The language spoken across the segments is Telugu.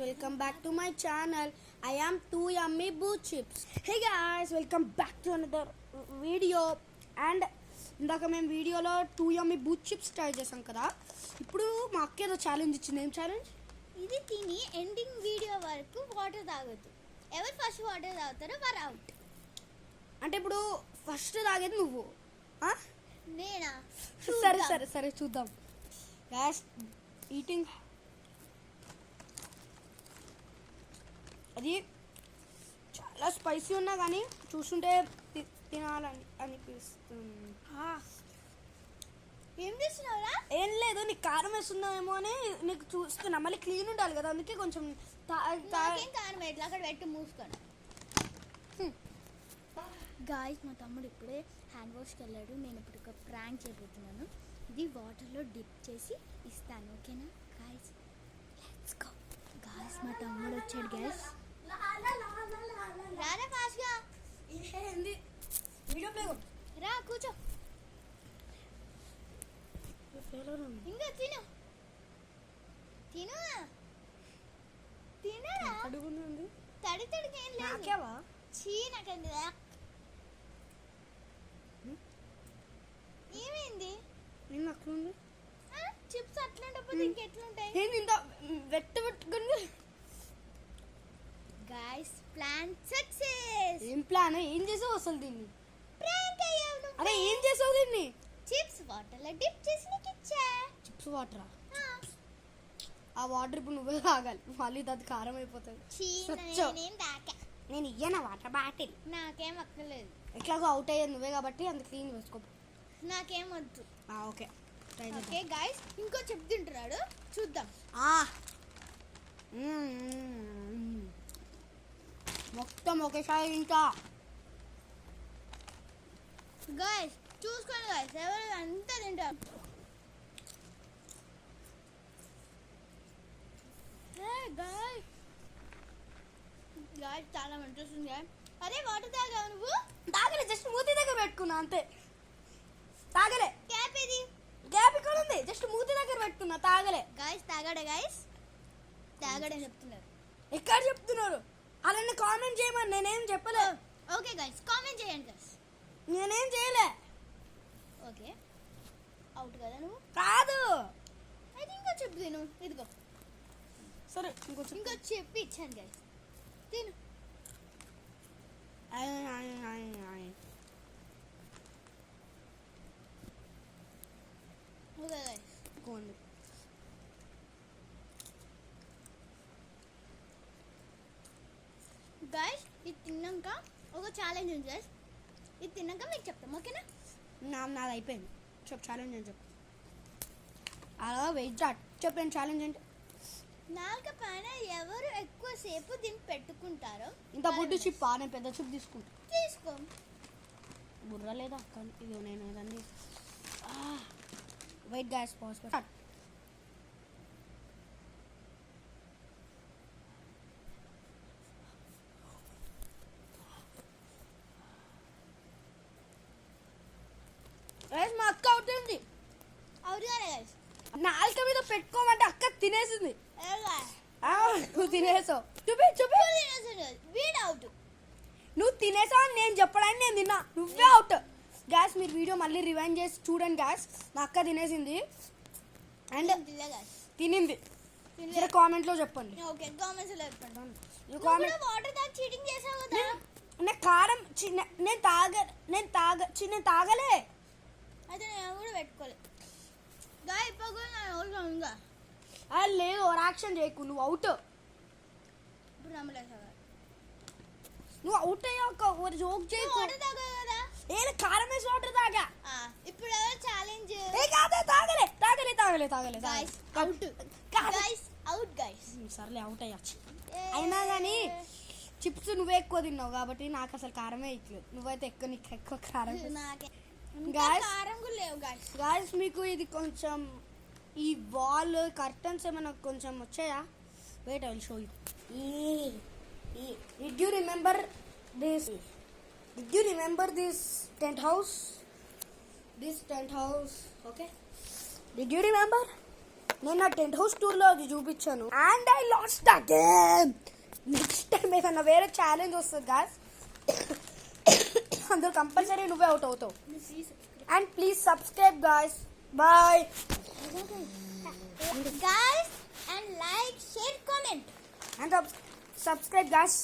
welcome back to my channel. I am Two Yummy Boo Chips. Hey guys, welcome back to another video. And ఇందాక మేము వీడియోలో 2 యమ్మీ బూత్ చిప్స్ ట్రై చేసాం కదా. ఇప్పుడు మా అక్క ఏదో ఛాలెంజ్ ఇచ్చింది. ఏం ఛాలెంజ్? ఇది తిని ఎండింగ్ వీడియో వరకు వాటర్ తాగొద్దు. ఎవరు ఫస్ట్ వాటర్ తాగుతారో వారు అవుట్. అంటే ఇప్పుడు ఫస్ట్ తాగేది నువ్వు. నేనా? సరే సరే సరే చూద్దాం. గ్యాస్ ఈటింగ్ అది చాలా స్పైసీ ఉన్నా కానీ చూస్తుంటే తినాలని అనిపిస్తుంది. ఏం చేస్తున్నావురా? ఏం లేదు, నీకు కారం వేస్తున్నామేమో అని నీకు చూస్తున్నా. మళ్ళీ క్లీన్ ఉండాలి కదా, అందుకే కొంచెం కారం ఎట్లా అక్కడ పెట్టి మూసుకోండి. గాయస్, మా తమ్ముడు ఇప్పుడే హ్యాండ్ వాష్కి వెళ్ళాడు. నేను ఇప్పుడు ఒక ప్రాంక్ చేయబోతున్నాను. ఇది వాటర్లో డిప్ చేసి ఇస్తాను, ఓకేనా గాయస్? Let's go. గాయస్, మా తమ్ముడు వచ్చాడు. గాయస్ రారా ఫాస్ట్గా. రా కూర్చో. ఇంకా తిను తిను తినరా. తడి తడికి ఏం లేదు. చీ నాకండి. ఏమైంది? చిప్స్ అట్లాంటప్పుడు ఇంకెట్లుంటాయి? Guys, plan success. ఏం ప్లాన్? ఏం చేసావు అసలు దీన్ని? ప్రాంక్ అయ్యావు నువ్వు. అరే ఏం చేసావు దీన్ని? చిప్స్ వాటర్లో డిప్ చేసి నీకు ఇచ్చా. చిప్స్ వాటరా? ఆ వాటర్ ఇప్పుడు నువ్వే తాగాలి, మళ్ళీ అది కారం అయిపోతుంది. నేను ఇయ్యనా వాటర్ బాటిల్? నాకేం అక్కర్లేదు. ఎట్లాగో అవుట్ అయ్యేది నువ్వే కాబట్టి అంత క్లీన్ వేసుకో. నాకేం వద్దు. ఓకే ఓకే గైస్, ఇంకో చిప్ తింటున్నాడు, చూద్దాం. మొత్తం ఒకేసారి ఇంకా. గైస్ చూసుకోండి గైస్, ఎవరు అంతా తింటారు. గాయస్ చాలా మంచిగా. అరే వాటర్ తాగావు నువ్వు? తాగలే, జస్ట్ మూతి దగ్గర పెట్టుకున్నా అంతే. తాగలే. క్యాప్ ఇది? గ్యాప్ ఇక్కడ ఉంది, జస్ట్ మూతి దగ్గర పెట్టుకున్నా, తాగలే. గాయస్ తాగాడే? గాయస్ తాగాడని చెప్తున్నారు. ఎక్కడ చెప్తున్నారు? అలానే కామెంట్ చేయమని. నేనేం చెప్పలే. ఓకే గైస్, కామెంట్ చేయండి గైస్. నేనేం చేయలే. ఓకే, అవుట్ కదా నువ్వు? కాదు, అయితే ఇంకో చెప్పు తిను. ఇదిగో. సరే ఇంకో చెప్పి ఇచ్చాను గైస్, తిను. ఓకే గైస్, గైస్ ఇది తిన్నాక ఒక ఛాలెంజ్ ఉంది గైస్. ఇది తిన్నాక మీకు చెప్తాం, ఓకేనా? నాది అయిపోయింది. చెప్పు ఛాలెంజ్ అని చెప్పు. అలా వెయిట్ చాట్ చెప్పండి. ఛాలెంజ్ అంటే నాలుక పైన ఎవరు ఎక్కువసేపు దీన్ని పెట్టుకుంటారో. ఇంత బుడ్డు చిప్? నేను పెద్ద చిప్ తీసుకుంటా. తీసుకో. బుర్ర లేదా అక్క? ఇది నేను ఏదండి. వెయిట్ గ్యాస్ పాస్. మా అక్క అవుతుంది. అవును గైస్, నాలుక మీద పెట్టుకోమంటే అక్క తినేసింది. నువ్వు తినేసావు. వీడు అవుట్. నువ్వు తినేసావు అని నేను చెప్పడానికి నేను తిన్నా, నువ్వే అవుట్. గ్యాస్ మీరు వీడియో మళ్ళీ రివైండ్ చేసి చూడండి గ్యాస్. మా అక్క తినేసింది అండ్ తినింది. సరే కామెంట్లో చెప్పండి. ఓకే, కామెంట్స్ లో చెప్పండి. వాటర్ తాగి చీటింగ్ చేసావు కదా? నేను కారం నేను తాగలే. అయితే నేను కూడా పెట్టుకోలేదు. లేదు, ఓవర్ యాక్షన్ చేయకు. నువ్వు అవుట్. ఇప్పుడు నమ్మలేదు. నువ్వు అవుట్ అయ్యాక ఓవర్ జోక్ చేయకు. వాటర్ తాగా కదా? కారం వేసి వాటర్ తాగా. ఇప్పుడు ఛాలెంజ్ తాగలే. Guys out. Guys out guys. సర్లే, అవుట్ అయ్యచ్చు. అయినా కానీ చిప్స్ నువ్వే ఎక్కువ తిన్నావు కాబట్టి నాకు అసలు కారమే ఇట్లేదు. నువ్వైతే నీకు ఎక్కువ కారం. గాయస్ మీకు ఇది కొంచెం ఈ వాల్ కర్టన్స్ ఏమైనా కొంచెం వచ్చాయా? Wait, I will show you. Did you remember this? Did you remember this tent house? Okay. Did you remember? నేను నా టెంట్ హౌస్ టూర్లో అది చూపించాను and I last again. Next time ఏదన్నా వేరే ఛాలెంజ్ వస్తుంది గాయస్, అందులో కంపల్సరీ నువ్వే అవుట్ అవుతావు. And please subscribe guys. Bye guys and like share comment and subscribe guys.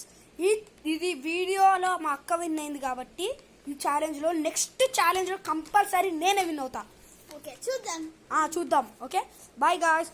ఇది వీడియోలో మా అక్క విన్ అయింది కాబట్టి ఈ ఛాలెంజ్లో నెక్స్ట్ ఛాలెంజ్లో కంపల్సరీ నేనే విన్ అవుతా. ఓకే చూద్దాం. చూద్దాం. Okay bye guys.